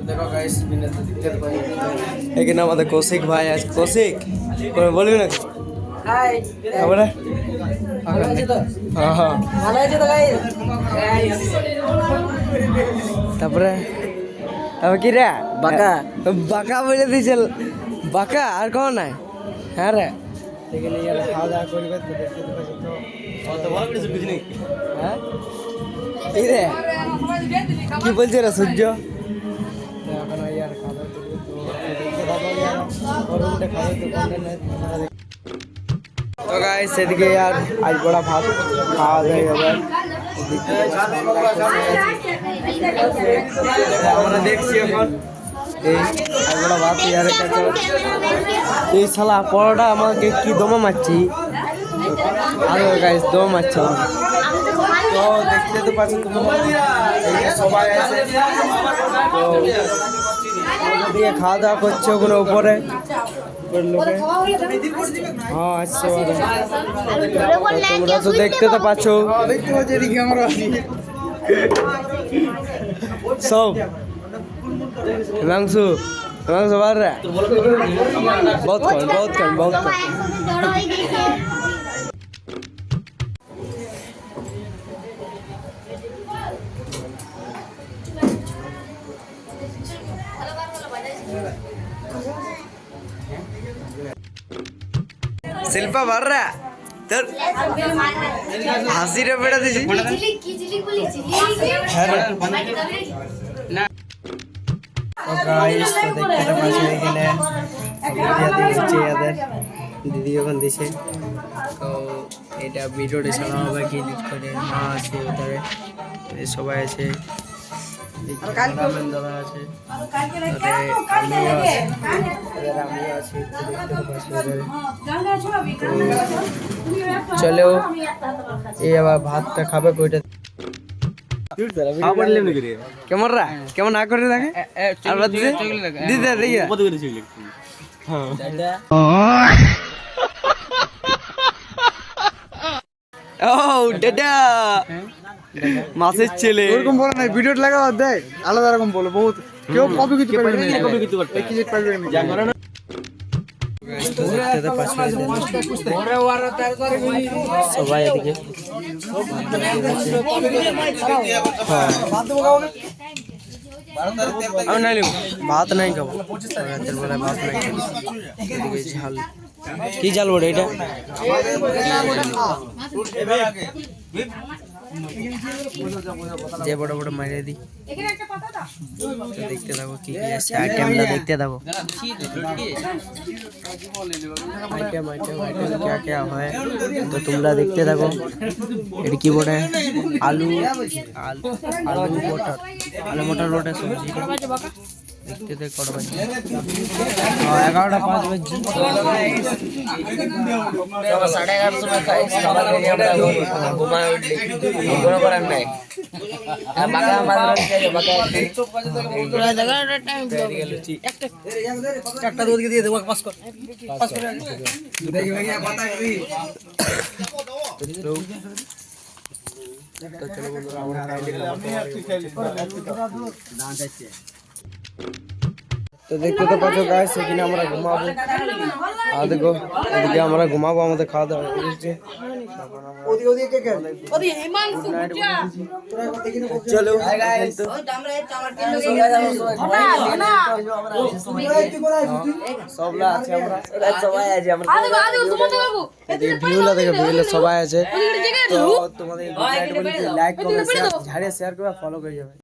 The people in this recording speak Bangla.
দেখো গাইস এখানে আমাদের কৌশিক ভাই আছে। কৌশিক বলবি না হাই তারপরে হ্যাঁ হ্যাঁ ভালো আছে তো গাইস? তারপরে তারপর কি রে বাঁকা বাঁকা বলে দিয়েছিল। বাঁকা আর কখন নাই? হ্যাঁ রে এখানে খাওয়া দাওয়া করবে তো দেখতে পাচ্ছি তো হ্যাঁ এই রে কি বলছে রে সূর্য? এখন ইয়ার খাওয়া দাওয়া করবে তো দেখতে পাবো ইয়ার ওর রুমটা খাবে তো কন্টেন্ট তো গাইস সেদিকে यार আজ বড় ভাত খাওয়া দাওয়া হবে। আমরা দেখছি এখন এই আজ বড় ভাত ইয়ারের কাছে এই শালা পরোটা আমাকে কি দমে মারছি আর গাইস দম মারছে তো দেখতে তো পাচ্ছ তোমরা এই সবাই আছে তো দিয়ে খাওয়া দাওয়া করছে ওগুলো উপরে লোকে হ্যাঁ আসছে তোমরা তো দেখতে তো পাচ্ছ সব হিমাংশু হিমাংশু বার রে বহুত কম শিল্পা বার রে তোর হাসিটা বেড়া দিছি দিদি যখন দিছে তো এটা ভিডিওটা ছাড়া হবে কি এডিট করে মা আছে ওটারে সবাই আছে দাদা আছে আমিও আছি চলো এই আবার ভাতটা খাবে কইটা কেমন রা কেমন না করে দেখে দিদা দেখি ও দাদা মাসের ছেলে ওরকম বলে না ভিডিওটা লাগাও দেখ আলাদা রকম বলো বহুত কেউ কপি কিছু পারবে না কপি কিছু করতে কি জিত পারবে না জানো না সবাই এদিকে ভাত নাই খাবো রাতের বেলায় ভাত নাই খাবো এদিকে ঝাল কি ঝাল বড় এটা যে বড় বড় মারিয়ে দি দেখতে থাকো কি কি আছে আইটেমটা দেখতে থাকো আইটেম क्या क्या है तो তোমরা দেখতে থাকো এটা কি বলে আলু মটর বটে সবজি দেখতে দেখ কত বাজে 11:05 বাজে 11:30 সময় খাই খাবার খেয়ে আমরা ঘুমায় উঠলি কোনো করার নাই বাকা মাদ্রাস থেকে বাকা পুরো জায়গাটা টাইম লুচি একটা দুধ দিয়ে দেবো পাস কর দেখি ভাই পাতা করি তো চলো বন্ধুরা আমরা দান যাচ্ছে তো দেখতে তো পাচ্ছ গাইস এখানে আমরা ঘুমাবো আর দেখো এদিকে আমরা ঘুমাবো আমাদের খাওয়া দাওয়া হয়েছে চলো সবলা আছে আমরা সবাই আছে আমরা ভিউলা দেখো ভিউলা সবাই আছে তো তোমাদের লাইক কমেন্ট শেয়ার ঝাড়িয়ে শেয়ার করে ফলো করে যাবে।